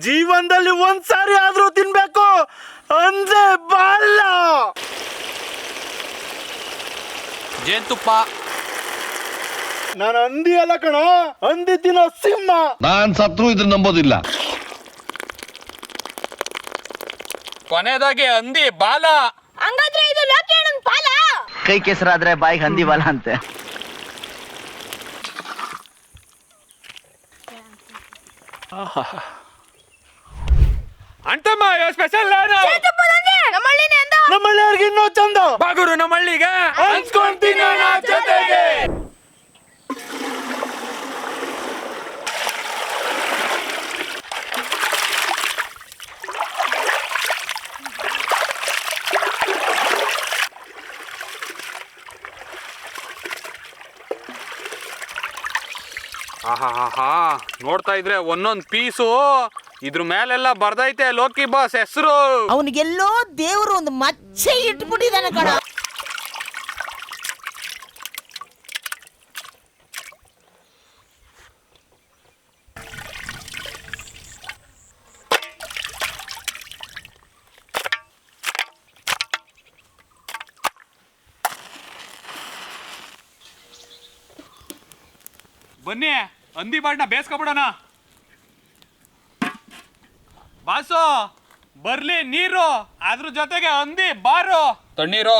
ಜೀವನದಲ್ಲಿ ಒಂದ್ಸಾರಿ ಆದ್ರೂ ತಿನ್ಬೇಕು ಅಂದ್ರೆ ಬಾಳ. ಜೇನುತುಪ್ಪ. ನಾನು ಹಂದಿ ಅಲ್ಲ ಕಣ, ಹಂದಿ ತಿನ್ನೋ ಸಿಂಹ. ನಾನ್ ಸತ್ರು ಇದನ್ನ ನಂಬೋದಿಲ್ಲ. ಕೊನೆದಾಗಿ ಹಂದಿ ಬಾಲ. ಹಂಗಾದ್ರೆ ಇದು ಲೋಕಿಯಣ್ಣನ ಪಾಲ. ಕೈ ಕೆಸರಾದ್ರೆ ಬಾಯಿಗೆ ಹಂದಿ ಬಾಲ ಅಂತೆ. ಅಂತಮ್ಮ ಸ್ಪೆಷಲ್ ನಮ್ಮಳ್ಳಿಯವ್ರಿಗೆ ಇನ್ನೂ ಚಂದ. ಬಾಗುರು ನಮ್ಮಳ್ಳಿಗೆ ಹಂಚ್ಕೊಂತೀನಿ ಜೊತೆಗೆ. ಆಹಾ, ನೋಡ್ತಾ ಇದ್ರೆ ಒಂದೊಂದ್ ಪೀಸು ಇದ್ರ ಮೇಲೆಲ್ಲ ಬರ್ದೈತೆ ಲೋಕಿ ಬಾಸ್ ಹೆಸರು. ಅವನಿಗೆಲ್ಲೋ ದೇವ್ರು ಒಂದು ಮಚ್ಚೆ ಇಟ್ಬಿಟ್ಟಿದ್ದಾನೆ ಕಣ. ಬನ್ನಿ ಹಂದಿ ಬಾಡ್ನ ಬೇಸ್ಕೊಬಿಡೋಣ. ಬಾಸು ಬರ್ಲಿ ನೀರು, ಅದ್ರ ಜೊತೆಗೆ ಹಂದಿ ಬಾರು. ತಣ್ಣೀರು.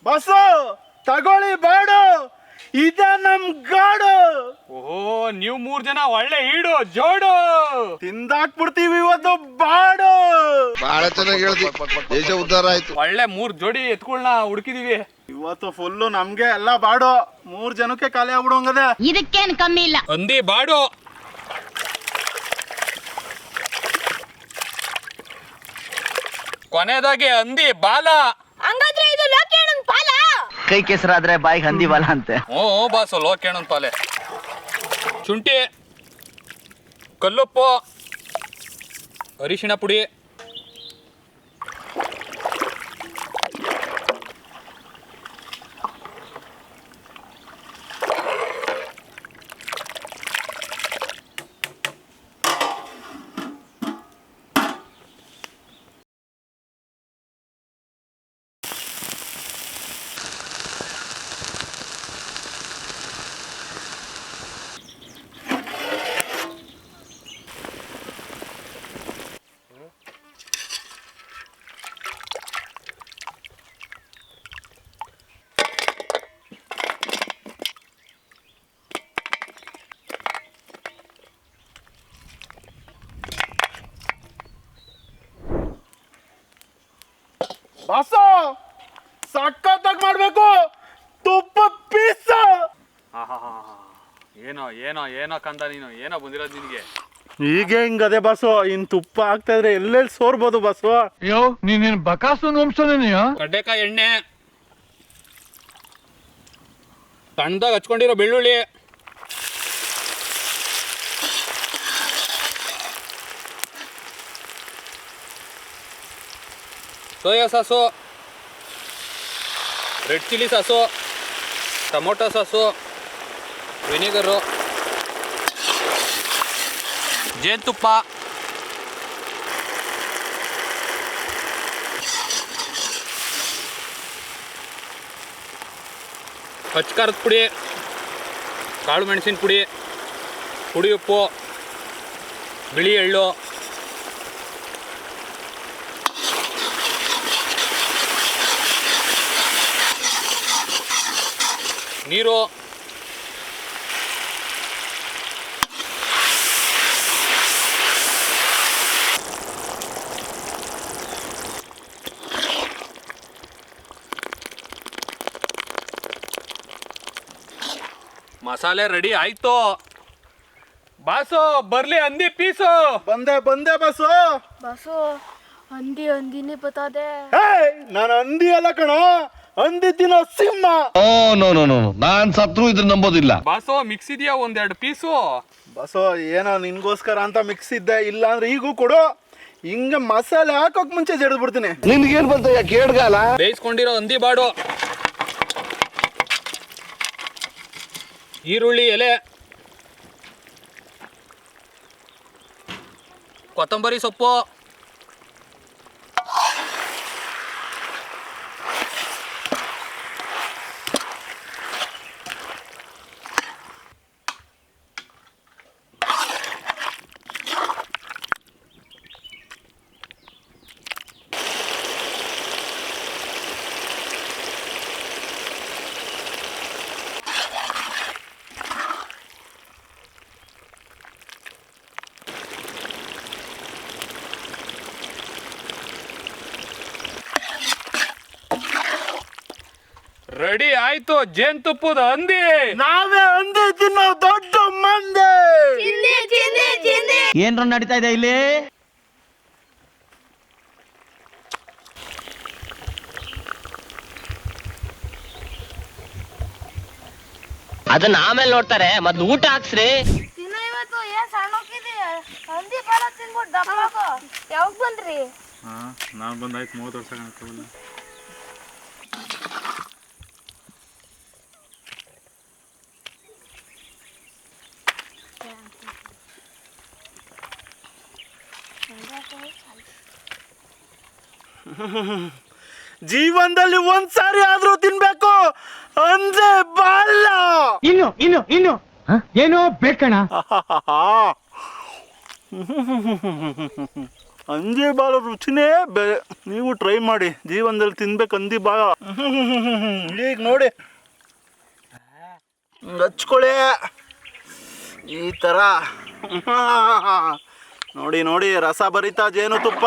ಬಸ್ಸು ತಗೊಳ್ಳಿ ಬಾಡು, ಇದ ನಮ್ ಗಾಡು. ಓಹೋ, ನೀವು 3 ಜನ ಒಳ್ಳೆ ಈಡು ಜೋಡು. ತಿಂದಾಕ್ಬಿಡ್ತೀವಿ ಇವತ್ತು ಬಾಡು. ಬಹಳ ಚೆನ್ನಾಗಿ ಹೇಳ್ದಿ, ದೇಶ ಉದ್ಧಾರ ಆಯ್ತು. ಒಳ್ಳೆ 3 ಜೋಡಿ ಎತ್ಕೊಳ್ನ ಹುಡುಕಿದೀವಿ ಇವತ್ತು ಫುಲ್ಲು ನಮ್ಗೆ ಎಲ್ಲ ಬಾಡು. 3 ಜನಕ್ಕೆ ಖಾಲಿ ಆಗ್ಬಿಡುವಂಗದೆ. ಇದಕ್ಕೇನು ಕಮ್ಮಿ ಇಲ್ಲ. ಹಂದಿ ಬಾಡು. ಕೊನೆದಾಗಿ ಹಂದಿ ಬಾಲ. ಹಂಗಾದ್ರೆ ಇದು ಲೋಕಿಯಣ್ಣನ ಪಾಲ. ಕೈ ಕೆಸರಾದ್ರೆ ಬಾಯಿಗೆ ಹಂದಿ ಬಾಲ ಅಂತೆ. ಓ ಬಾಸು ಲೋಕೇಣನ್ ಪಾಲೆ. ಶುಂಠಿ, ಕಲ್ಲುಪ್ಪು, ಅರಿಶಿಣ ಪುಡಿ, ಬಸ್ಸು ಸಖತ್ತಾಗಿ ಮಾಡ್ಬೇಕು. ತುಪ್ಪ ಪೀಸ. ಏನೋ ಏನೋ ಏನೋ ಕಂದ, ನೀನು ಏನೋ ಬಂದಿರೋದು ನಿನಗೆ. ಈಗ ಹಿಂಗದೆ ಬಸ್ಸು, ಇನ್ ತುಪ್ಪ ಹಾಕ್ತಾ ಇದ್ರೆ ಎಲ್ಲೆಲ್ಲಿ ಸೋರ್ಬೋದು ಬಸ್ಸು. ಅಯ್ಯೋ ನೀನೇನು ಬಕಾಸು ವಂಶನೇನೆಯಾ? ಕಡ್ಲೆಕಾಯಿ ಎಣ್ಣೆ, ಸಣ್ಣದಾಗ ಹಚ್ಕೊಂಡಿರೋ ಬೆಳ್ಳುಳ್ಳಿ, soya sauce, red chilli sauce, tomato sauce, vinegar, ಜೇನುತುಪ್ಪ, ಅಚ್ಕಾರದ ಪುಡಿ, ಕಾಳು ಮೆಣಸಿನ ಪುಡಿ, ಪುಡಿ ಉಪ್ಪು, ಬಿಳಿ ಎಳ್ಳು, ನೀರು, ಮಸಾಲೆ ರೆಡಿ ಆಯ್ತು. ಬಾಸು ಬರ್ಲಿ ಹಂದಿ ಪೀಸು. ಬಂದೆ ಬಸ್ಸು. बसो हंदी हंदी नहीं बता दे। ನಾನು ಹಂದಿ ಅಲ್ಲ ಕಣ, ಹಂದಿ ತಿನ್ನೋ ಸಿಂಹ. ಓ ನೋ ನೋ ನೋ, ನಾನ್ ಸತ್ರು ಇದನ್ನ ನಂಬೋದಿಲ್ಲ. ಬಾಸು ಮಿಕ್ಸ್ ಇದೆಯಾ 1-2 ಪೀಸು? ಬಸ್ಸು ಏನೋ ನಿನ್ಗೋಸ್ಕರ ಅಂತ ಮಿಕ್ಸ್ ಇದ್ದೆ, ಇಲ್ಲ ಅಂದ್ರೆ ಈಗೂ ಕೊಡು. ಹಿಂಗ ಮಸಾಲೆ ಹಾಕೋಕ್ ಮುಂಚೆ ಜಡ್ದು ಬಿಡ್ತೀನಿ. ನಿನ್ಗೇನ್ ಬಂತ ಕೇಳ್ಗಾಲ? ಬೇಯಿಸ್ಕೊಂಡಿರೋ ಹಂದಿ ಬಾಡು. ಈರುಳ್ಳಿ ಎಲೆ, ಕೊತ್ತಂಬರಿ ಸೊಪ್ಪು, ರೆಡಿ ಆಯ್ತು ಜೇನುತುಪ್ಪದ ಹಂದಿ. ನಾವೇ ಹಂದಿ ತಿನ್ನೋ ದೊಡ್ಡ ಮಂದಿ. ಏನ್ರ ನಡೀತಾ ಇದೆ ಇಲ್ಲಿ? ಅದನ್ನ ಆಮೇಲೆ ನೋಡ್ತಾರೆ, ಮೊದ್ಲು ಊಟ ಹಾಕ್ಸ್ರಿ. ಇವತ್ತು ಏನ್ ಸಣ್ಣ ಹಂದಿ ಬಾಲ ತಿನ್ಬಿಟ್ಟು ದಪ್ಪ ಯಾವಾಗ ಬಂದ್ರಿ? ನಾನು ಬಂದಾಯ್ತು 30 ವರ್ಷ ಕಾಣ್ತವಲ್ಲ. ಜೀವನದಲ್ಲಿ ಒಂದ್ಸಾರಿ ಆದ್ರೂ ತಿನ್ಬೇಕು ಅಂದ್ರೆ ಬಾಲ. ಇನ್ನು ಏನೋ ಬೇಕಣ. ಹಂದಿ ಬಾಲ ರುಚಿನೇ ಬೇರೆ. ನೀವು ಟ್ರೈ ಮಾಡಿ, ಜೀವನದಲ್ಲಿ ತಿನ್ಬೇಕು ಹಂದಿ ಬಾಲ. ಈಗ ನೋಡಿ, ಹಚ್ಕೊಳ್ಳಿ ಈ ತರ. ನೋಡಿ ನೋಡಿ, ರಸ ಭರಿತ ಜೇನುತುಪ್ಪ.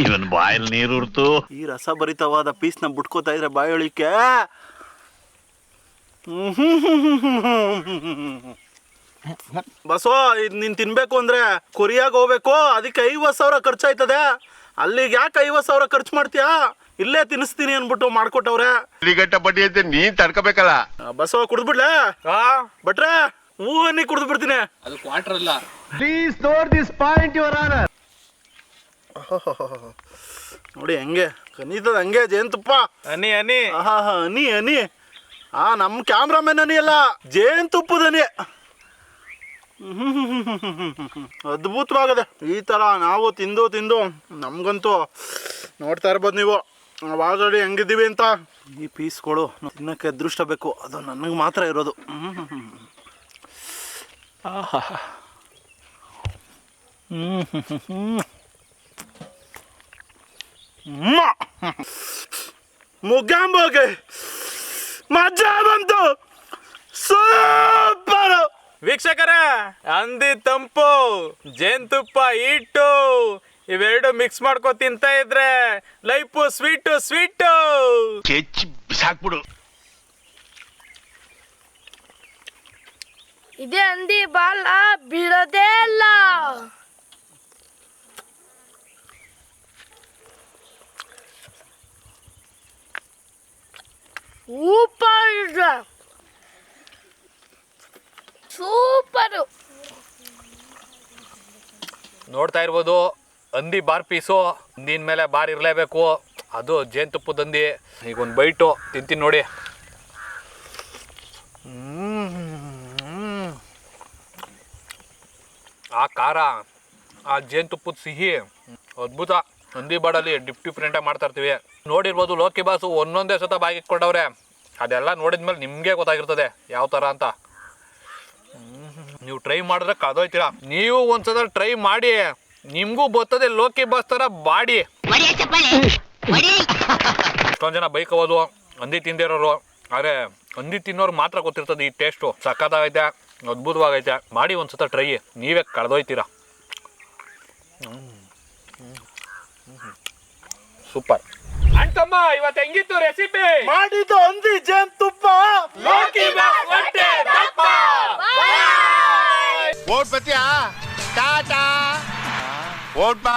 ಇವನ್ ಬಾಯಲ್ಲಿ ನೀರು ಉರ್ತು. ಈ ರಸ ಭರಿತವಾದ ಪೀಸ್ನ ಬಿಟ್ಕೋತಾ ಇದ್ರೆ ಬಾಯೊಳಿಕೆ ಬಸವ. ಇದು ನೀನ್ ತಿನ್ಬೇಕು ಅಂದ್ರೆ ಕೊರಿಯಾಗ ಹೋಗ್ಬೇಕು, ಅದಕ್ಕೆ 50,000 ಖರ್ಚಾಯ್ತದೆ. ಅಲ್ಲಿಗೆ ಯಾಕೆ 50,000 ಖರ್ಚು ಮಾಡ್ತೀಯಾ? ಇಲ್ಲೇ ತಿನ್ನಿಸ್ತೀನಿ ಅನ್ಬಿಟ್ಟು ಮಾಡ್ಕೊಟ್ಟವ್ರೆ. ಗಟ್ಟ ಬಡ್ಡಿ ಅಂತ ನೀನ್ ತಡ್ಕೋಬೇಕಲ್ಲ. ಬಸವ ಕುಡ್ದ್ಬಿಡ್ಲೆ ಬಟ್ರೆ? ಹೂವನ್ನಿ ಕುಡ್ದು ಬಿಡ್ತೀನಿ. ಅದು ಕ್ವಾರ್ಟರ್ ಅಲ್ಲ. Please note this point your honour. ನೋಡಿ ಹೆಂಗೆ ಕನೀತದ, ಹಂಗೆ ಜೇನುತುಪ್ಪ ಹನಿ ಹನಿ. ಹನಿ ಹನಿ. ನಮ್ಮ ಕ್ಯಾಮ್ರಾಮನ್ ಹನಿ ಅಲ್ಲ, ಜೇನುತುಪ್ಪದ ಹನಿ. ಅದ್ಭುತವಾಗದೆ. ಈ ಥರ ನಾವು ತಿಂದು ತಿಂದು ನಮಗಂತೂ ನೋಡ್ತಾ ಇರ್ಬೋದು ನೀವು ಆಲ್ರೆಡಿ ಹೆಂಗಿದ್ದೀವಿ ಅಂತ. ಈ ಪೀಸ್ಗಳು ತಿನ್ನೋಕ್ಕೆ ಅದೃಷ್ಟ ಬೇಕು, ಅದು ನನಗೆ ಮಾತ್ರ ಇರೋದು. ಮುಗ್ಗಾಂಬೋಗೆ ಮಜಾ ಬಂತು, ಸೂಪರ್. ವೀಕ್ಷಕರೇ, ಹಂದಿ ತಂಪು, ಜೇನುತುಪ್ಪ ಹಿಟ್ಟು ಇವೆರಡು ಮಿಕ್ಸ್ ಮಾಡ್ಕೊ ತಿಂತ ಇದ್ರೆ ಲೈಫು ಸ್ವೀಟು ಸ್ವೀಟು. ಕೆಚ್ಚಿ ಬಿಸಾಕ್ಬಿಡು. ಇದೇ ಹಂದಿ ಬಾಲ ಬಿಡೋದೇ ಇಲ್ಲ. ಸೂಪರು. ನೋಡ್ತಾ ಇರ್ಬೋದು, ಹಂದಿ ಬಾರ್ ಪೀಸು. ಹಂದಿನ ಮೇಲೆ ಬಾರ್ ಇರಲೇಬೇಕು, ಅದು ಜೇನುತುಪ್ಪದ ಹಂದಿ. ಈಗ ಒಂದು ಬೈಟು ತಿಂತೀನಿ ನೋಡಿ. ಆ ಖಾರ, ಆ ಜೇನುತುಪ್ಪದ ಸಿಹಿ ಅದ್ಭುತ. ಹಂದಿ ಬಾಡಲ್ಲಿ ಡಿಫ್ರೆಂಟಾಗಿ ಮಾಡ್ತಾ ಇರ್ತೀವಿ. ನೋಡಿರ್ಬೋದು ಲೋಕಿ ಬಾಸು ಒಂದೊಂದೇ ಸತ ಬಾಗಿ ಇಟ್ಕೊಂಡವ್ರೆ. ಅದೆಲ್ಲ ನೋಡಿದ್ಮೇಲೆ ನಿಮಗೆ ಗೊತ್ತಾಗಿರ್ತದೆ ಯಾವ ಥರ ಅಂತ. ನೀವು ಟ್ರೈ ಮಾಡಿದ್ರೆ ಕದೋಯ್ತೀರಾ. ನೀವು ಒಂದ್ಸಲ ಟ್ರೈ ಮಾಡಿ, ನಿಮಗೂ ಬರ್ತದೆ ಲೋಕಿ ಬಾಸ್ ಥರ ಬಾಡಿ. ಎಷ್ಟೊಂದು ಜನ ಬೈಕ್ ಹೋಗೋದು ಹಂದಿ ತಿಂದಿರೋರು, ಆದರೆ ಹಂದಿ ತಿನ್ನೋರು ಮಾತ್ರ ಗೊತ್ತಿರ್ತದೆ ಈ ಟೇಸ್ಟು. ಸಖತ್ತಾಗೈತೆ, ಅದ್ಭುತವಾಗೈತೆ. ಮಾಡಿ ಒಂದ್ಸತ ಟ್ರೈ, ನೀವೇ ಕಳೆದೋಯ್ತೀರಾ. ಸೂಪರ್. ಅಂತಮ್ಮ ಇವತ್ತು ಹೆಂಗಿತ್ತು ರೆಸಿಪಿ? ಮಾಡಿದ್ದು ಹಂದಿ ಜೇನುತುಪ್ಪ. ಓಟ್ ಬತ್ತೀಯಾ? ಟಾಟಾ. ಓಟ್ ಬಾ.